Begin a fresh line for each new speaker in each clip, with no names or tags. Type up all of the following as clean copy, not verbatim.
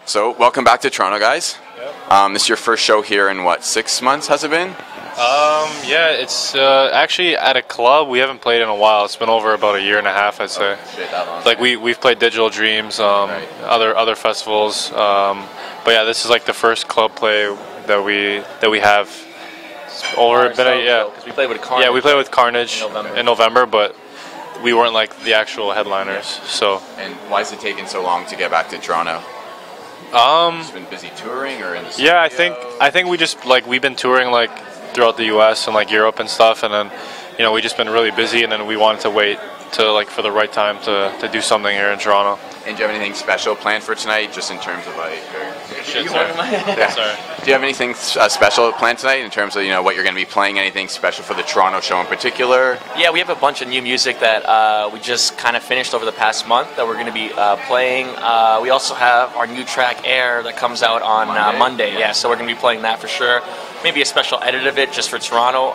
So, welcome back to Toronto, guys.
Yep.
This is your first show here in, what, 6 months, has it been?
Yeah, it's actually at a club. We haven't played in a while. It's been over about a year and a half, I'd say.
Oh, shit, that long.
Like, we've played Digital Dreams,
Right.
other festivals. But yeah, this is like the first club play that we have over a bit. Yeah,
because we played with Carnage.
Yeah, we played with Carnage
in
November, but we weren't like the actual headliners. So.
And why is it taking so long to get back to Toronto? Just been busy touring or in the studio?
Yeah, I think we just we've been touring like throughout the U.S. and like Europe and stuff, and then we just been really busy, and then we wanted to wait to for the right time to do something here in Toronto.
And do you have anything special planned for tonight, just in terms of
Sorry.
Do you have anything special planned tonight in terms of what you're going to be playing? Anything special for the Toronto show in particular?
Yeah, we have a bunch of new music that we just kind of finished over the past month that we're going to be playing. We also have our new track Air that comes out on Monday. Yeah, so we're going to be playing that for sure. Maybe a special edit of it just for Toronto.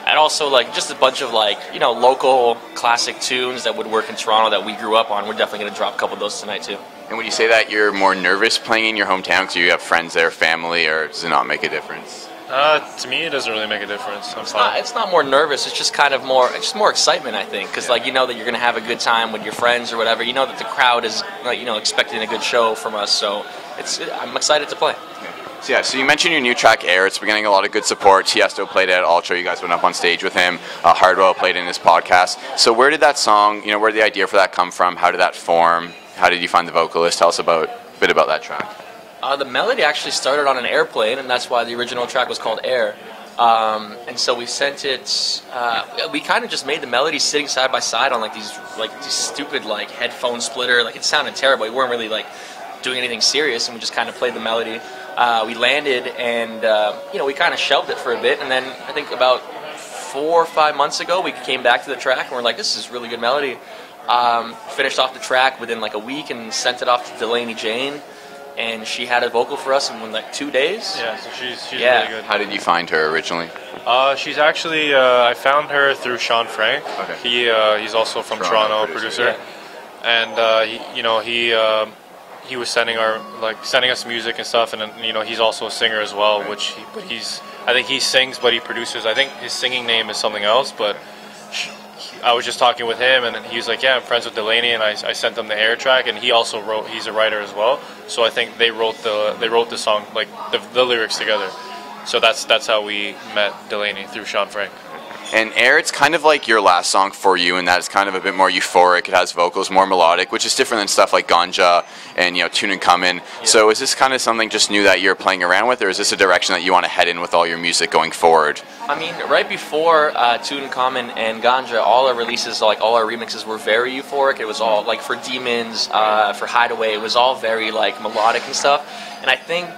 And also just a bunch of local classic tunes that would work in Toronto that we grew up on. We're definitely going to drop a couple of those tonight too.
And when you say that you're more nervous playing in your hometown because you have friends there, family, or does it not make a difference?
To me, it doesn't really make a difference.
It's not more nervous. It's just kind of more excitement, I think, because that you're going to have a good time with your friends or whatever. You know that the crowd is expecting a good show from us, so I'm excited to play.
So yeah, so you mentioned your new track Air. It's been getting a lot of good support. Tiesto played it at Ultra. You guys went up on stage with him. Hardwell played in his podcast. So where did that song, where did the idea for that come from? How did that form? How did you find the vocalist? Tell us a bit about that track.
The melody actually started on an airplane, and that's why the original track was called Air. And so we sent it. We kind of just made the melody sitting side by side on these stupid headphone splitter. It sounded terrible. We weren't really doing anything serious, and we just kind of played the melody. We landed, and we kind of shelved it for a bit, and then I think about 4 or 5 months ago we came back to the track, and we're like, this is really good melody. Finished off the track within a week and sent it off to Delaney Jane, and she had a vocal for us in 2 days.
Yeah, so she's really good.
How did you find her originally?
She's actually I found her through Sean Frank.
Okay.
He's also from Toronto, producer.
Yeah.
And he was sending us music and stuff, and then he's also a singer as well, I think he sings, but he produces. I think his singing name is something else, but I was just talking with him, and he was like, yeah, I'm friends with Delaney, and I sent him the Air track, and he also he's a writer as well, so I think they wrote the song, the lyrics together. So that's how we met Delaney, through Sean Frank.
And Air, it's kind of like your last song for you in that it's kind of a bit more euphoric. It has vocals, more melodic, which is different than stuff like Ganja and Tune and Comin'. Yeah. So is this kind of something just new that you're playing around with, or is this a direction that you want to head in with all your music going forward?
I mean, right before Tune and Comin' and Ganja, all our releases, all our remixes were very euphoric. It was all for Demons, for Hideaway, it was all very melodic and stuff. And I think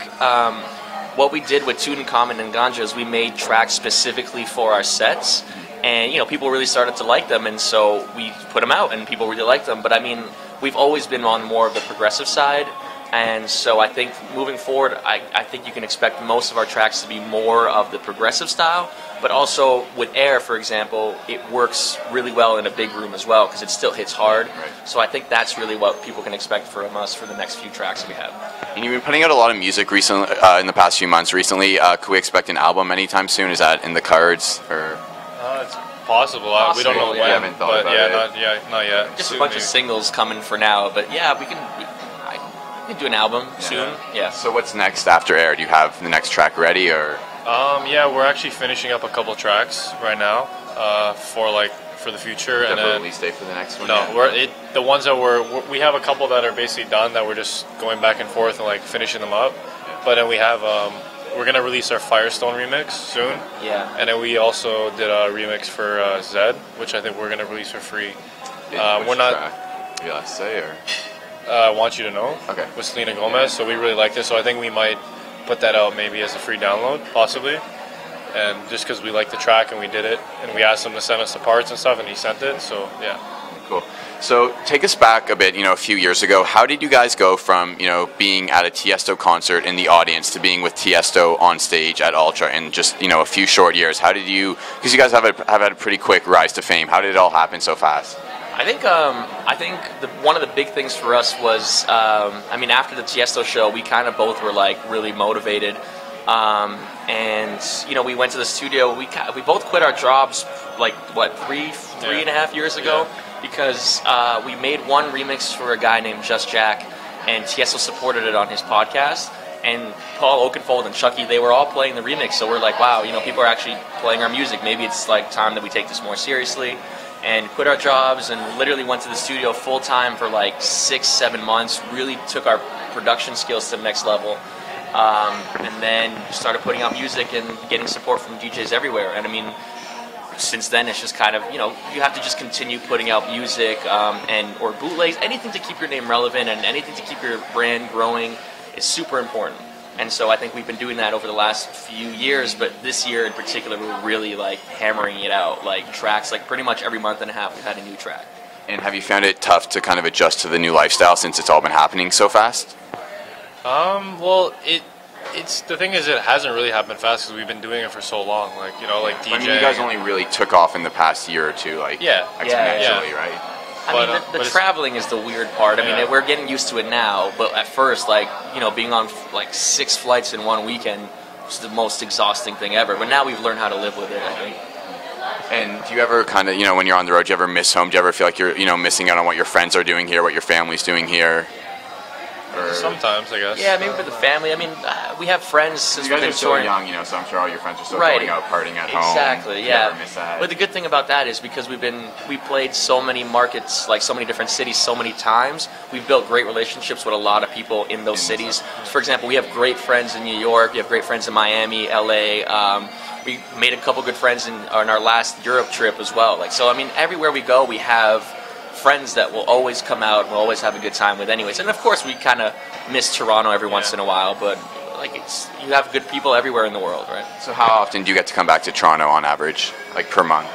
what we did with Tune and Comin' and Ganja is we made tracks specifically for our sets, and people really started to like them, and so we put them out, and people really liked them. But I mean, we've always been on more of the progressive side, and so I think moving forward, I think you can expect most of our tracks to be more of the progressive style. But also with Air, for example, it works really well in a big room as well because it still hits hard.
Right.
So I think that's really what people can expect from us for the next few tracks that we have.
And you've been putting out a lot of music recently, in the past few months. Recently, could we expect an album anytime soon? Is that in the cards? Or
It's possible. We don't know when.
We haven't thought about it.
Not yet.
Just a bunch of singles coming for now, but yeah, we can do an album soon. Yeah.
So what's next after Air? Do you have the next track ready, or?
Yeah, we're actually finishing up a couple tracks right now for the future.
And
then
release date for the next one?
No, the ones that we have a couple that are basically done that we're just going back and forth and finishing them up. Yeah. But then we have we're gonna release our Firestone remix soon.
Yeah.
And then we also did a remix for Zed, which I think we're gonna release for free. We're not.
Track? You have to say, or?
I Want You to Know.
Okay.
With Selena Gomez, so we really like this. So I think we might put that out maybe as a free download, possibly. And just because we like the track and we did it, and we asked him to send us the parts and stuff, and he sent it. So yeah.
Cool. So take us back a bit, a few years ago. How did you guys go from, being at a Tiesto concert in the audience to being with Tiesto on stage at Ultra in just, a few short years? How did you, because you guys have had a pretty quick rise to fame, how did it all happen so fast?
I think one of the big things for us was, I mean, after the Tiesto show, we kind of both were like really motivated, and you know, we went to the studio. We both quit our jobs like what three and a half years ago because we made one remix for a guy named Just Jack, and Tiesto supported it on his podcast. And Paul Oakenfold and Chucky, they were all playing the remix. So we're like, wow, you know, people are actually playing our music. Maybe it's like time that we take this more seriously. And quit our jobs and literally went to the studio full time for like 6-7 months. Really took our production skills to the next level. And then started putting out music and getting support from DJs everywhere. And I mean, since then it's just kind of, you know, you have to just continue putting out music or bootlegs, anything to keep your name relevant and anything to keep your brand growing is super important. And so I think we've been doing that over the last few years, but this year in particular we're really like hammering it out, like tracks, like pretty much every month and a half we've had a new track.
And have you found it tough to kind of adjust to the new lifestyle since it's all been happening so fast?
Well, it's the thing is it hasn't really happened fast because we've been doing it for so long. Like, you know, like DJing.
I mean, you guys only really took off in the past year or two, like exponentially, right?
I mean, the traveling is the weird part. I mean, we're getting used to it now, but at first, like, you know, being on like 6 flights in one weekend was the most exhausting thing ever. But now we've learned how to live with it, I think.
And do you ever kind of, you know, when you're on the road, do you ever miss home? Do you ever feel like you're, you know, missing out on what your friends are doing here, what your family's doing here?
Or sometimes, I guess.
Yeah, maybe for the family. I mean, we have friends since we've been
so young, you know, so I'm sure all your friends are still
right.
going out partying at home.
Exactly, yeah.
Never miss that.
But the good thing about that is because we played so many markets, like so many different cities, so many times. We've built great relationships with a lot of people in those cities. For example, we have great friends in New York. We have great friends in Miami, LA. We made a couple good friends on our last Europe trip as well. Like, so I mean, everywhere we go, we have friends that will always come out and we'll always have a good time with anyways. And of course we kind of miss Toronto every once in a while, but like you have good people everywhere in the world, right?
So how often do you get to come back to Toronto on average, like per month?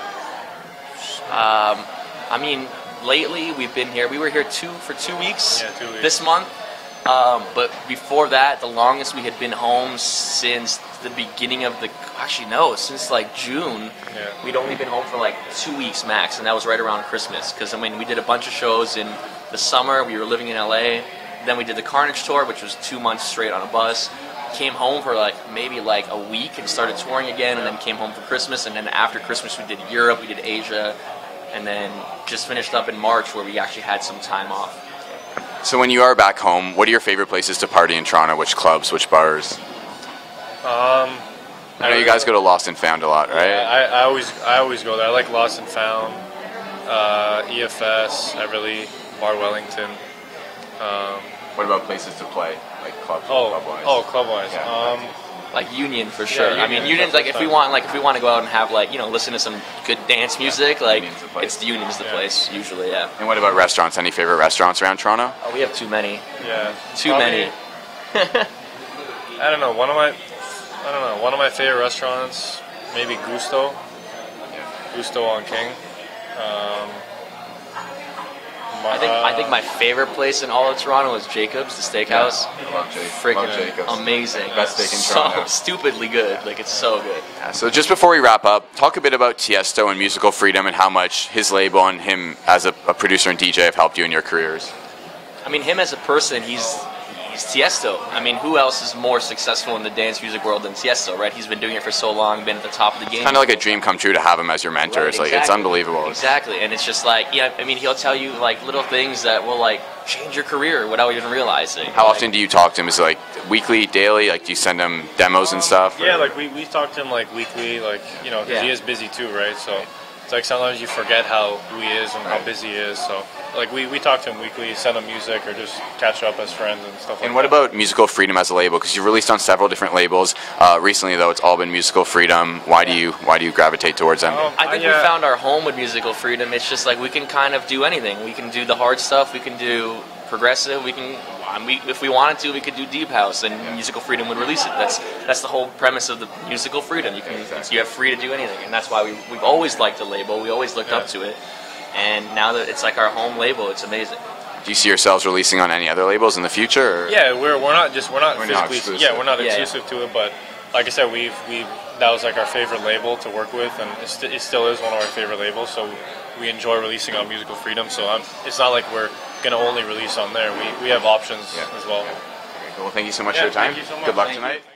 I mean, lately we've been here. We were here for 2 weeks,
2 weeks
this month. But before that, the longest we had been home since the beginning of since like June.
Yeah.
We'd only been home for like 2 weeks max, and that was right around Christmas. Because I mean, we did a bunch of shows in the summer. We were living in LA. Then we did the Carnage tour, which was 2 months straight on a bus. Came home for maybe a week and started touring again, and then came home for Christmas. And then after Christmas, we did Europe, we did Asia, and then just finished up in March where we actually had some time off.
So when you are back home, what are your favorite places to party in Toronto? Which clubs, which bars? I know you guys go to Lost and Found a lot, right?
Yeah, I always go there. I like Lost and Found, EFS, Everly, Bar Wellington.
What about places to play, like clubs? Club-wise?
Oh, club-wise.
Yeah. Like Uniun for sure.
Yeah,
I mean, Union's like if we want to go out and have listen to some good dance music, Union's the place usually. Yeah.
And what about restaurants? Any favorite restaurants around Toronto?
Oh, we have too many.
Yeah.
Many.
I don't know. One of my favorite restaurants, maybe Gusto. Yeah. Gusto on King.
I think my favorite place in all of Toronto is Jacob's, the steakhouse.
Yeah, love
Freaking amazing.
Best steak in Toronto.
So stupidly good. Like, it's so good.
Yeah, so just before we wrap up, talk a bit about Tiesto and musical freedom and how much his label and him as a producer and DJ have helped you in your careers.
I mean, him as a person, he's Tiesto. I mean, who else is more successful in the dance music world than Tiesto, right? He's been doing it for so long, been at the top of the game.
It's kind of like a dream come true to have him as your mentor.
Right,
exactly. It's unbelievable.
Exactly, and it's just I mean, he'll tell you little things that will change your career without even realizing.
How often do you talk to him? Is it weekly, daily? Do you send him demos and stuff?
Yeah, we talk to him weekly, because he is busy too, right? So it's sometimes you forget who he is and how busy he is. So we talk to him weekly, send him music, or just catch up as friends and stuff like that.
And what about musical freedom as a label? Because you've released on several different labels. Recently, though, it's all been musical freedom. Why do you gravitate towards them?
I think we found our home with musical freedom. It's just we can kind of do anything. We can do the hard stuff. We can do progressive. If we wanted to, we could do deep house, and musical freedom would release it. That's the whole premise of the musical freedom. You have free to do anything, and that's why we've always liked the label. We always looked up to it, and now that it's our home label, it's amazing.
Do you see yourselves releasing on any other labels in the future? Or?
Yeah, we're not physically
exclusive.
Yeah, we're not exclusive to it, but like I said, that was our favorite label to work with, and it still is one of our favorite labels. So we enjoy releasing on Musical Freedom. So it's not like we're gonna only release on there. We have options as well.
Well, thank you so much for your time.
Thank you so much.
Good luck
Thank
tonight.
you.